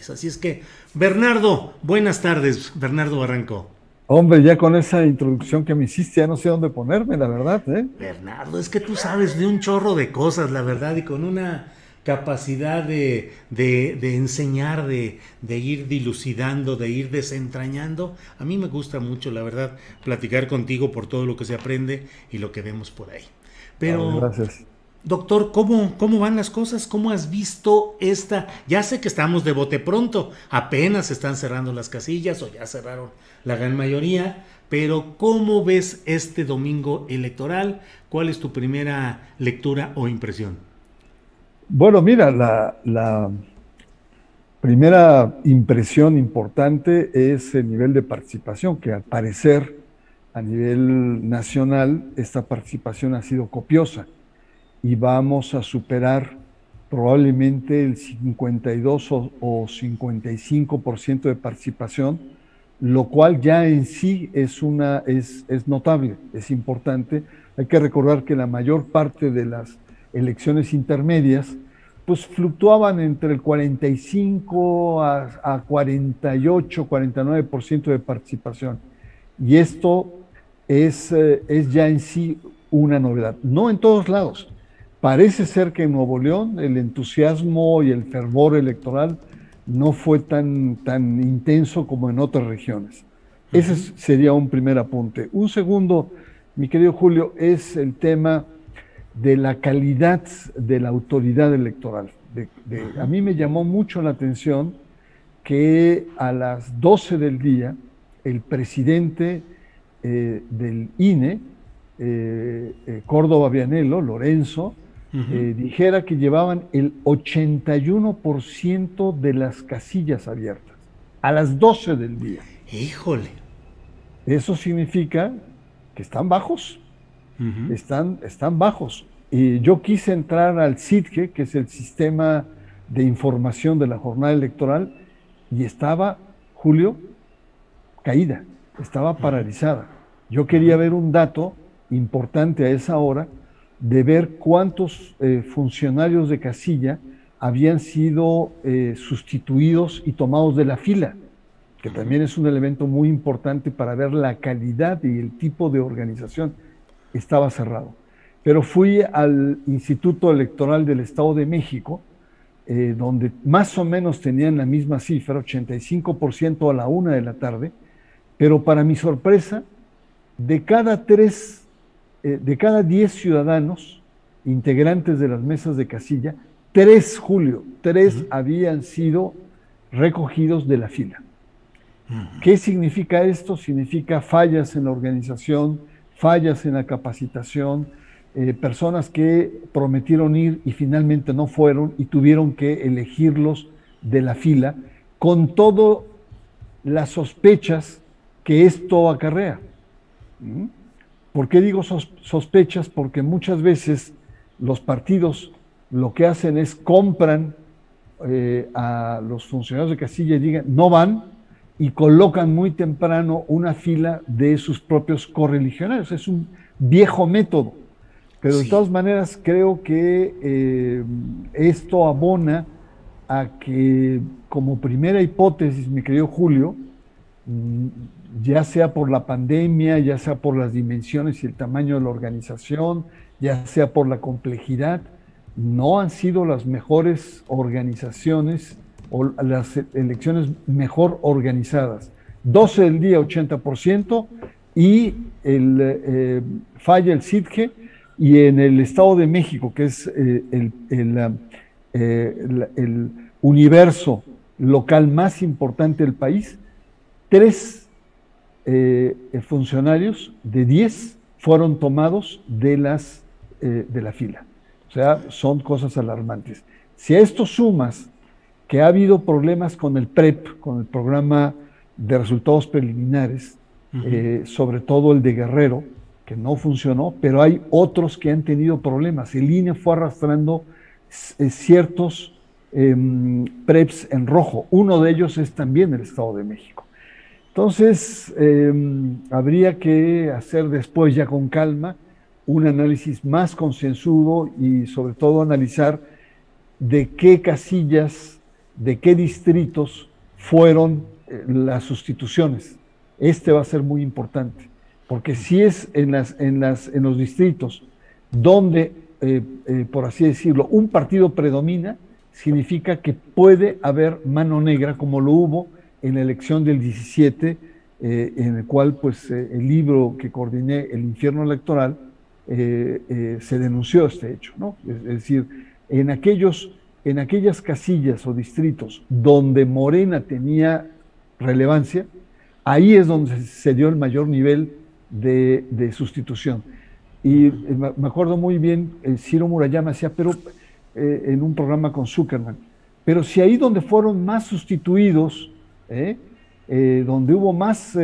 país. Así es que, Bernardo, buenas tardes, Bernardo Barranco. Hombre, ya con esa introducción que me hiciste, ya no sé dónde ponerme, la verdad, ¿eh? Bernardo, es que tú sabes de un chorro de cosas, la verdad, y con una capacidad de enseñar, de ir dilucidando, de ir desentrañando. A mí me gusta mucho, la verdad, platicar contigo por todo lo que se aprende y lo que vemos por ahí. Vale, Pero, gracias. doctor, ¿cómo van las cosas? ¿Cómo has visto esta? Ya sé que estamos de bote pronto, apenas están cerrando las casillas o ya cerraron la gran mayoría, pero ¿cómo ves este domingo electoral? ¿Cuál es tu primera lectura o impresión? Bueno, mira, la primera impresión importante es el nivel de participación, que al parecer a nivel nacional esta participación ha sido copiosa y vamos a superar probablemente el 52 o 55% de participación, lo cual ya en sí es notable, es importante. Hay que recordar que la mayor parte de las elecciones intermedias pues fluctuaban entre el 45 a 48, 49% de participación. Y esto es ya en sí una novedad. No en todos lados. Parece ser que en Nuevo León el entusiasmo y el fervor electoral no fue tan intenso como en otras regiones. Ese Ujú. sería un primer apunte. Un segundo, mi querido Julio, es el tema de la calidad de la autoridad electoral. A mí me llamó mucho la atención que a las 12 del día el presidente del INE, Córdoba Vianello, Lorenzo, Ujú. dijera que llevaban el 81% de las casillas abiertas a las 12 del día. Híjole. Eso significa que están bajos, Ujú. están bajos. Y yo quise entrar al SITGE, que es el sistema de información de la jornada electoral, y estaba, Julio, caída, estaba paralizada. Yo quería ver un dato importante a esa hora de ver cuántos funcionarios de casilla habían sido sustituidos y tomados de la fila, que también es un elemento muy importante para ver la calidad y el tipo de organización. Estaba cerrado. Pero fui al Instituto Electoral del Estado de México, donde más o menos tenían la misma cifra, 85% a la 1 de la tarde, pero para mi sorpresa, de cada 10 ciudadanos integrantes de las mesas de casilla, 3, Julio, 3 Ujú. habían sido recogidos de la fila. ¿Qué significa esto? Significa fallas en la organización, fallas en la capacitación, personas que prometieron ir y finalmente no fueron y tuvieron que elegirlos de la fila, con todas las sospechas que esto acarrea. ¿Mm? ¿Por qué digo sospechas? Porque muchas veces los partidos lo que hacen es compran a los funcionarios de casilla y digan, no van, y colocan muy temprano una fila de sus propios correligionarios. Es un viejo método, pero de Sí. todas maneras creo que esto abona a que como primera hipótesis, mi querido Julio, mm, ya sea por la pandemia, ya sea por las dimensiones y el tamaño de la organización, ya sea por la complejidad, no han sido las mejores organizaciones o las elecciones mejor organizadas. 12 del día, 80%, y falla el SITGE, y en el Estado de México, que es el universo local más importante del país, 3 funcionarios de 10 fueron tomados de la fila. O sea, son cosas alarmantes. Si a esto sumas que ha habido problemas con el PREP, con el programa de resultados preliminares, Ujú. sobre todo el de Guerrero, que no funcionó, pero hay otros que han tenido problemas. El INE fue arrastrando ciertos PREPs en rojo. Uno de ellos es también el Estado de México. Entonces, habría que hacer después ya con calma un análisis más concienzudo y sobre todo analizar de qué casillas de qué distritos fueron las sustituciones. Este va a ser muy importante, porque si es en los distritos donde, por así decirlo, un partido predomina, significa que puede haber mano negra, como lo hubo en la elección del 17, en el cual pues el libro que coordiné, El infierno electoral, se denunció este hecho, ¿no? Es decir, en aquellas casillas o distritos donde Morena tenía relevancia, ahí es donde se dio el mayor nivel de sustitución. Y me acuerdo muy bien, Ciro Murayama decía, pero en un programa con Zuckerman, pero si ahí donde fueron más sustituidos, donde hubo más,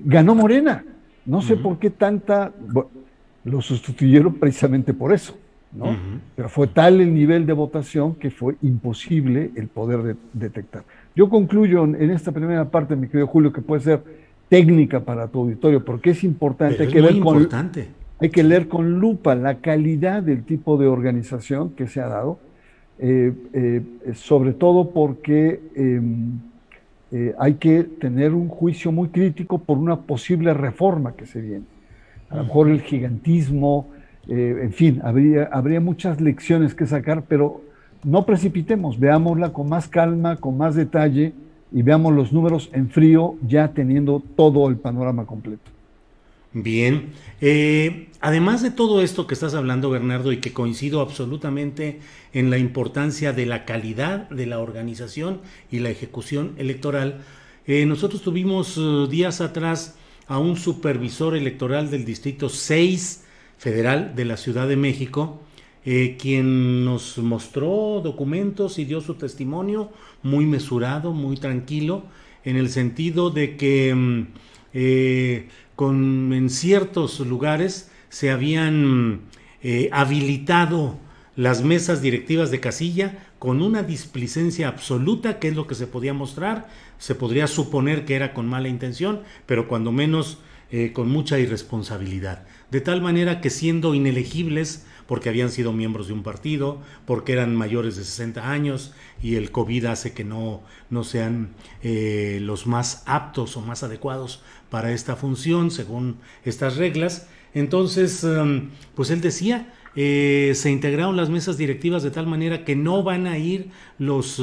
ganó Morena. No sé por qué tanta, bueno, lo sustituyeron precisamente por eso, ¿no? Pero fue tal el nivel de votación que fue imposible el poder detectar. Yo concluyo en esta primera parte, mi querido Julio, que puede ser técnica para tu auditorio, porque es importante, hay que leer con lupa la calidad del tipo de organización que se ha dado, sobre todo porque hay que tener un juicio muy crítico por una posible reforma que se viene. A lo mejor el gigantismo, en fin, habría muchas lecciones que sacar, pero no precipitemos, veámosla con más calma, con más detalle, y veamos los números en frío, ya teniendo todo el panorama completo. Bien, además de todo esto que estás hablando, Bernardo, y que coincido absolutamente en la importancia de la calidad de la organización y la ejecución electoral, nosotros tuvimos días atrás a un supervisor electoral del Distrito 6 Federal de la Ciudad de México, quien nos mostró documentos y dio su testimonio muy mesurado, muy tranquilo, en el sentido de que en ciertos lugares se habían habilitado las mesas directivas de casilla con una displicencia absoluta, que es lo que se podía mostrar. Se podría suponer que era con mala intención, pero cuando menos con mucha irresponsabilidad. De tal manera que, siendo inelegibles porque habían sido miembros de un partido, porque eran mayores de 60 años y el COVID hace que no sean los más aptos o más adecuados para esta función según estas reglas. Entonces, pues él decía, se integraron las mesas directivas de tal manera que no van a ir los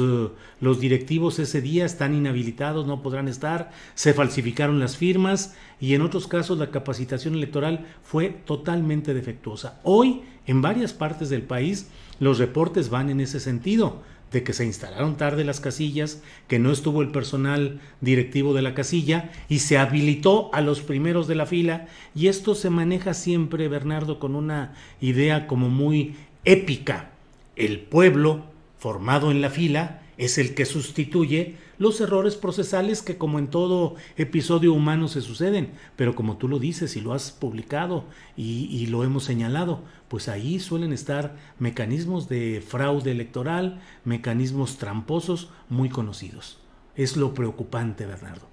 directivos ese día, están inhabilitados, no podrán estar, se falsificaron las firmas y en otros casos la capacitación electoral fue totalmente defectuosa. Hoy, en varias partes del país, los reportes van en ese sentido, de que se instalaron tarde las casillas, que no estuvo el personal directivo de la casilla y se habilitó a los primeros de la fila, y esto se maneja siempre, Bernardo, con una idea como muy épica. El pueblo formado en la fila es el que sustituye los errores procesales que, como en todo episodio humano, se suceden, pero como tú lo dices y lo has publicado y lo hemos señalado, pues ahí suelen estar mecanismos de fraude electoral, mecanismos tramposos muy conocidos. Es lo preocupante, Bernardo.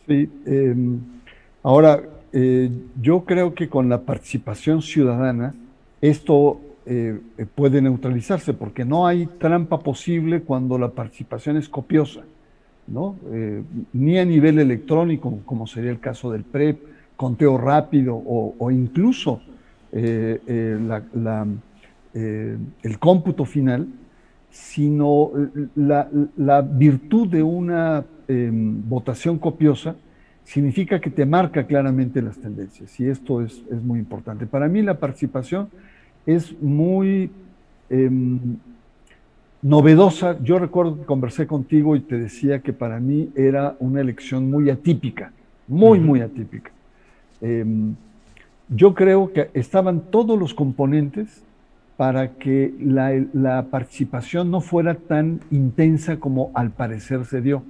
Sí, ahora, yo creo que con la participación ciudadana esto puede neutralizarse, porque no hay trampa posible cuando la participación es copiosa, ¿no? Ni a nivel electrónico, como sería el caso del PREP, conteo rápido o incluso el cómputo final, sino la virtud de una votación copiosa significa que te marca claramente las tendencias, y esto es muy importante. Para mí la participación es muy novedosa. Yo recuerdo que conversé contigo y te decía que para mí era una elección muy atípica, muy atípica. Yo creo que estaban todos los componentes para que la participación no fuera tan intensa como al parecer se dio.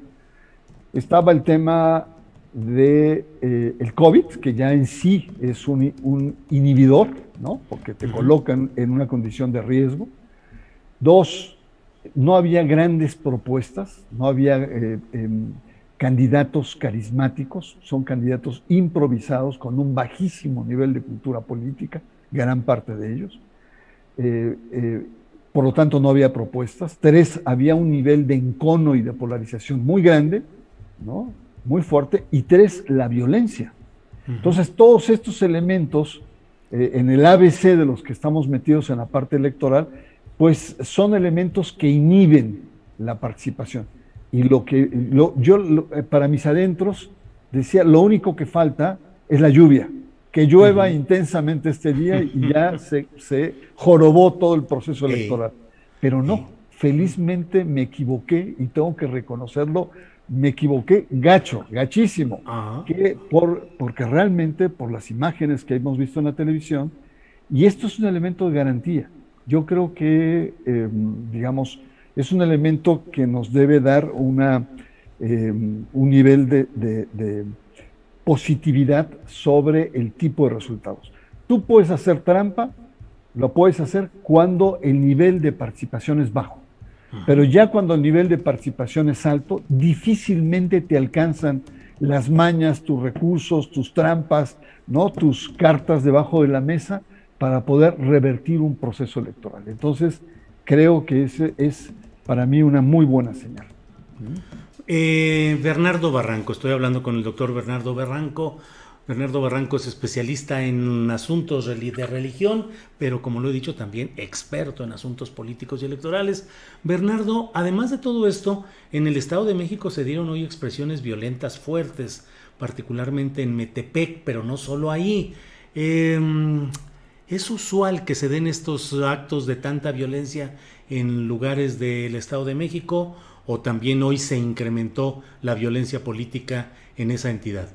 Estaba el tema de el COVID, que ya en sí es un inhibidor, ¿no? Porque te colocan en una condición de riesgo. Dos, no había grandes propuestas, no había candidatos carismáticos, son candidatos improvisados con un bajísimo nivel de cultura política, gran parte de ellos. por lo tanto no había propuestas. 3, había un nivel de encono y de polarización muy grande, ¿no? Muy fuerte. Y 3, la violencia. Entonces, todos estos elementos, en el ABC de los que estamos metidos en la parte electoral, pues son elementos que inhiben la participación. Y para mis adentros, decía, lo único que falta es la lluvia, que llueva intensamente este día y ya se jorobó todo el proceso electoral. Pero no, felizmente me equivoqué y tengo que reconocerlo, me equivoqué gachísimo, porque realmente por las imágenes que hemos visto en la televisión, y esto es un elemento de garantía. Yo creo que, digamos, es un elemento que nos debe dar un nivel de positividad sobre el tipo de resultados. Tú puedes hacer trampa, lo puedes hacer cuando el nivel de participación es bajo. Pero ya cuando el nivel de participación es alto, difícilmente te alcanzan las mañas, tus recursos, tus trampas, ¿no? Tus cartas debajo de la mesa para poder revertir un proceso electoral. Entonces, creo que ese es para mí una muy buena señal. Bernardo Barranco, estoy hablando con el doctor Bernardo Barranco. Bernardo Barranco es especialista en asuntos de religión, pero como lo he dicho también experto en asuntos políticos y electorales. Bernardo, además de todo esto, en el Estado de México se dieron hoy expresiones violentas fuertes, particularmente en Metepec, pero no solo ahí. ¿Es usual que se den estos actos de tanta violencia en lugares del Estado de México o también hoy se incrementó la violencia política en esa entidad?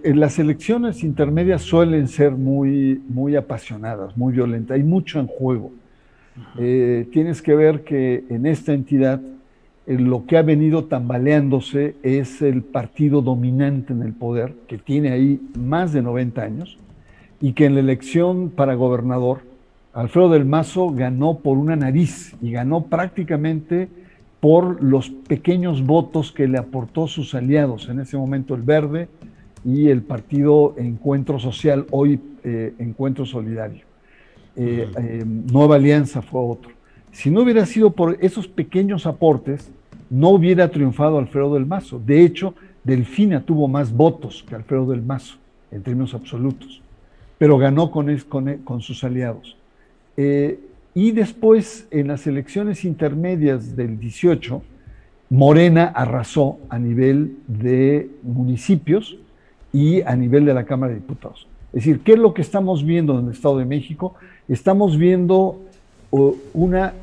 Las elecciones intermedias suelen ser muy, muy apasionadas, muy violentas, hay mucho en juego. Tienes que ver que en esta entidad lo que ha venido tambaleándose es el partido dominante en el poder, que tiene ahí más de 90 años, y que en la elección para gobernador, Alfredo del Mazo ganó por una nariz y ganó prácticamente por los pequeños votos que le aportó sus aliados, en ese momento el Verde y el partido Encuentro Social, hoy Encuentro Solidario. Nueva Alianza fue otro. Si no hubiera sido por esos pequeños aportes, no hubiera triunfado Alfredo del Mazo. De hecho, Delfina tuvo más votos que Alfredo del Mazo, en términos absolutos, pero ganó con sus aliados. Y después, en las elecciones intermedias del 18, Morena arrasó a nivel de municipios y a nivel de la Cámara de Diputados. Es decir, ¿qué es lo que estamos viendo en el Estado de México? Estamos viendo una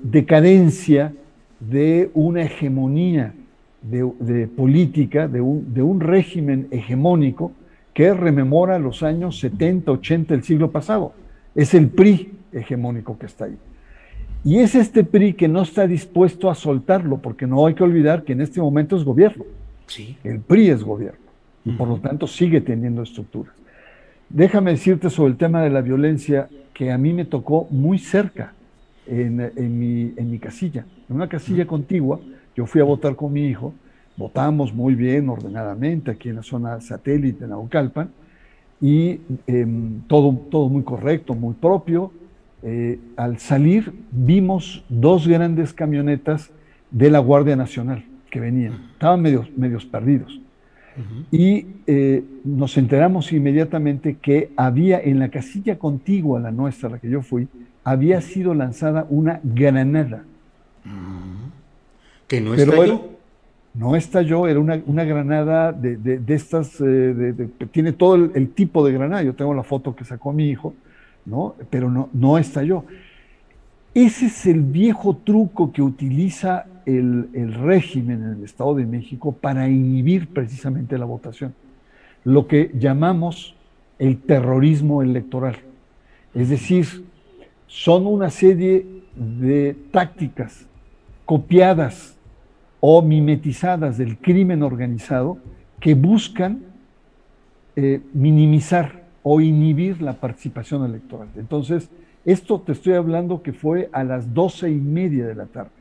decadencia de una hegemonía de política, de un régimen hegemónico que rememora los años 70, 80 del siglo pasado. Es el PRI hegemónico que está ahí. Y es este PRI que no está dispuesto a soltarlo, porque no hay que olvidar que en este momento es gobierno. Sí. El PRI es gobierno, y por lo tanto sigue teniendo estructuras. Déjame decirte sobre el tema de la violencia, que a mí me tocó muy cerca en mi casilla, en una casilla contigua. Yo fui a votar con mi hijo, votamos muy bien, ordenadamente, aquí en la zona satélite, en Naucalpan, y todo muy correcto, muy propio. Al salir vimos 2 grandes camionetas de la Guardia Nacional que venían, estaban medios perdidos. Y nos enteramos inmediatamente que había en la casilla contigua a la nuestra, la que yo fui, había sido lanzada una granada. ¿Que no estalló? No estalló, era una granada de estas, tiene todo el tipo de granada. Yo tengo la foto que sacó mi hijo, ¿no? Pero no estalló. Ese es el viejo truco que utiliza el régimen en el Estado de México para inhibir precisamente la votación, lo que llamamos el terrorismo electoral. Es decir, son una serie de tácticas copiadas o mimetizadas del crimen organizado que buscan minimizar o inhibir la participación electoral. Entonces, esto te estoy hablando que fue a las 12:30 de la tarde,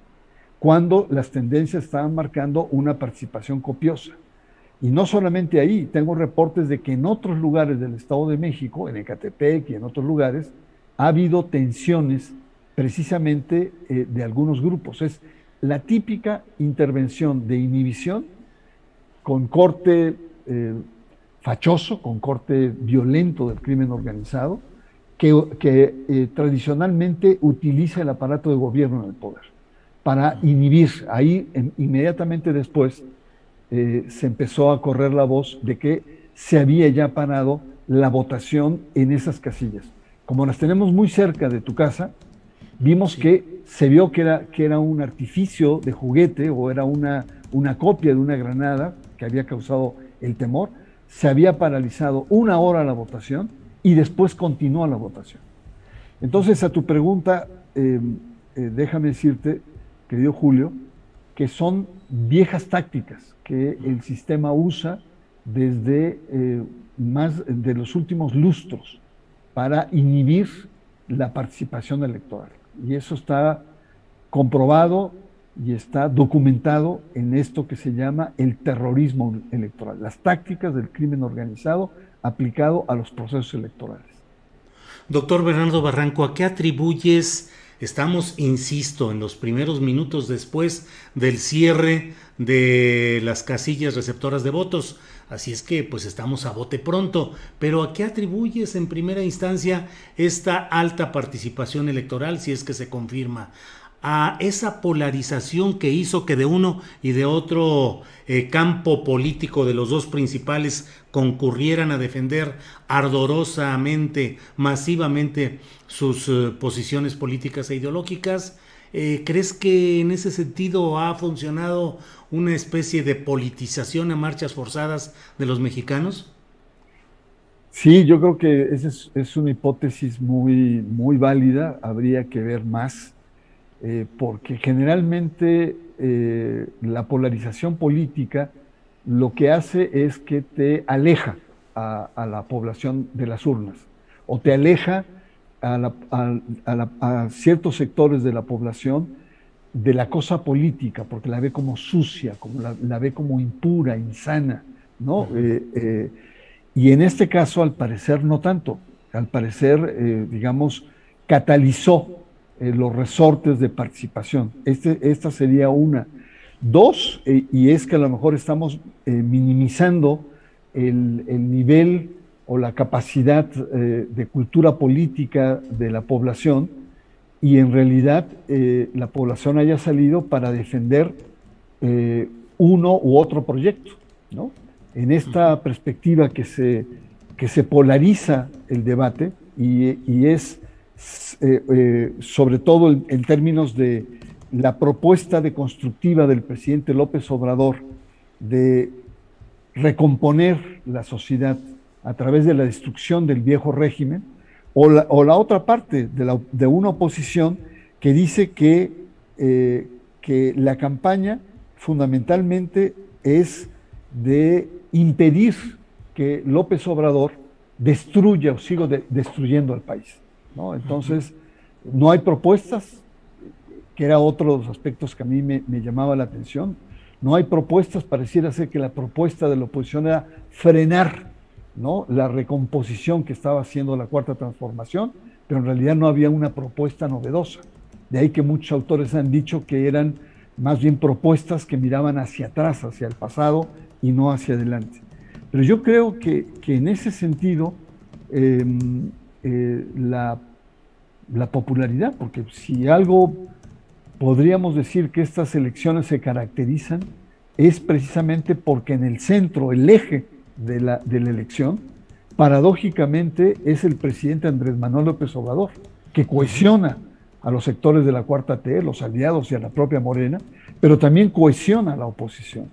cuando las tendencias estaban marcando una participación copiosa. Y no solamente ahí, tengo reportes de que en otros lugares del Estado de México, en Ecatepec y en otros lugares, ha habido tensiones precisamente de algunos grupos. Es la típica intervención de inhibición con corte fachoso, con corte violento del crimen organizado, que tradicionalmente utiliza el aparato de gobierno en el poder para inhibir. Ahí inmediatamente después se empezó a correr la voz de que se había ya parado la votación en esas casillas. Como las tenemos muy cerca de tu casa, vimos que se vio que era un artificio de juguete o era una copia de una granada que había causado el temor. Se había paralizado 1 hora la votación y después continuó la votación. Entonces, a tu pregunta, déjame decirte, querido Julio, que son viejas tácticas que el sistema usa desde más de los últimos lustros para inhibir la participación electoral. Y eso está comprobado y está documentado en esto que se llama el terrorismo electoral, las tácticas del crimen organizado aplicado a los procesos electorales. Doctor Bernardo Barranco, ¿a qué atribuyes? Estamos, insisto, en los primeros minutos después del cierre de las casillas receptoras de votos, así es que pues estamos a bote pronto, pero ¿a qué atribuyes en primera instancia esta alta participación electoral si es que se confirma? A esa polarización que hizo que de uno y de otro campo político de los dos principales concurrieran a defender ardorosamente, masivamente sus posiciones políticas e ideológicas. ¿Crees que en ese sentido ha funcionado una especie de politización a marchas forzadas de los mexicanos? Sí, yo creo que esa es una hipótesis muy, muy válida. Habría que ver más. Porque generalmente la polarización política lo que hace es que te aleja a la población de las urnas o te aleja a ciertos sectores de la población de la cosa política, porque la ve como sucia, como la ve como impura, insana, ¿no? Y en este caso, al parecer, no tanto. Al parecer, digamos, catalizó los resortes de participación. Esta sería una. Dos, y es que a lo mejor estamos minimizando el nivel o la capacidad de cultura política de la población, y en realidad la población haya salido para defender uno u otro proyecto, ¿no? En esta perspectiva que se polariza el debate y es sobre todo en términos de la propuesta de constructiva del presidente López Obrador de recomponer la sociedad a través de la destrucción del viejo régimen, o la otra parte de una oposición que dice que la campaña fundamentalmente es de impedir que López Obrador destruya o siga destruyendo al país, ¿no? Entonces, no hay propuestas, que era otro de los aspectos que a mí me llamaba la atención. No hay propuestas, pareciera ser que la propuesta de la oposición era frenar, ¿no?, la recomposición que estaba haciendo la Cuarta Transformación, pero en realidad no había una propuesta novedosa. De ahí que muchos autores han dicho que eran más bien propuestas que miraban hacia atrás, hacia el pasado y no hacia adelante. Pero yo creo que en ese sentido la popularidad, porque si algo podríamos decir que estas elecciones se caracterizan, es precisamente porque en el centro, el eje de la elección, paradójicamente es el presidente Andrés Manuel López Obrador, que cohesiona a los sectores de la Cuarta T, los aliados y a la propia Morena, pero también cohesiona a la oposición.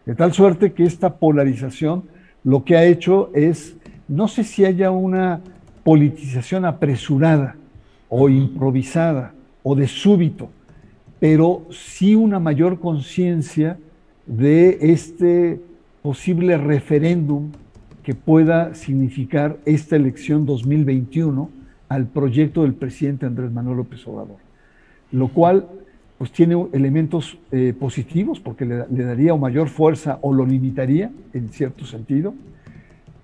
De tal suerte que esta polarización lo que ha hecho es, no sé si haya una politización apresurada o improvisada o de súbito, pero sí una mayor conciencia de este posible referéndum que pueda significar esta elección 2021 al proyecto del presidente Andrés Manuel López Obrador, lo cual pues tiene elementos positivos porque le daría mayor fuerza o lo limitaría en cierto sentido,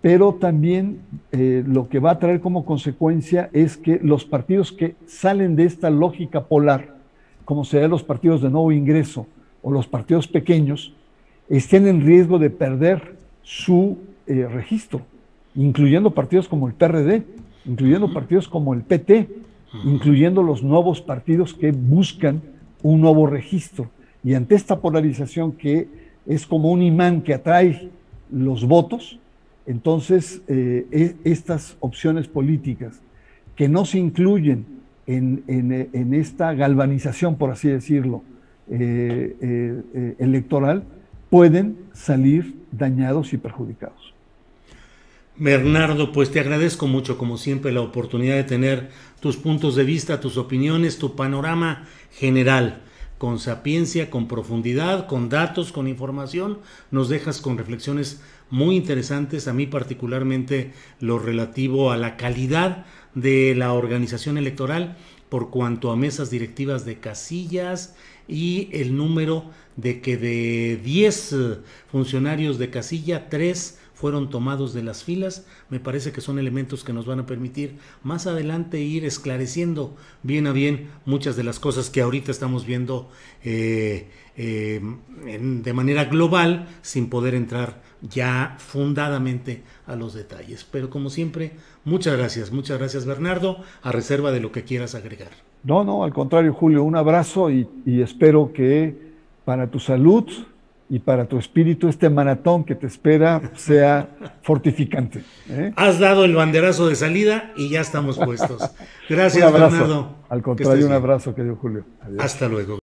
pero también lo que va a traer como consecuencia es que los partidos que salen de esta lógica polar, como serían los partidos de nuevo ingreso o los partidos pequeños, estén en riesgo de perder su registro, incluyendo partidos como el PRD, incluyendo partidos como el PT, incluyendo los nuevos partidos que buscan un nuevo registro. Y ante esta polarización que es como un imán que atrae los votos, entonces estas opciones políticas que no se incluyen en esta galvanización, por así decirlo, electoral, pueden salir dañados y perjudicados. Bernardo, pues te agradezco mucho, como siempre, la oportunidad de tener tus puntos de vista, tus opiniones, tu panorama general, con sapiencia, con profundidad, con datos, con información. Nos dejas con reflexiones muy interesantes, a mí particularmente lo relativo a la calidad de la organización electoral por cuanto a mesas directivas de casillas y el número de que de 10 funcionarios de casilla, 3 fueron tomados de las filas. Me parece que son elementos que nos van a permitir más adelante ir esclareciendo bien a bien muchas de las cosas que ahorita estamos viendo de manera global, sin poder entrar ya fundadamente a los detalles. Pero como siempre, muchas gracias Bernardo, a reserva de lo que quieras agregar. No, al contrario, Julio, un abrazo y espero que para tu salud y para tu espíritu este maratón que te espera sea fortificante. Has dado el banderazo de salida y ya estamos puestos. Gracias, Bernardo. Al contrario, un abrazo, querido Julio. Adiós. Hasta luego.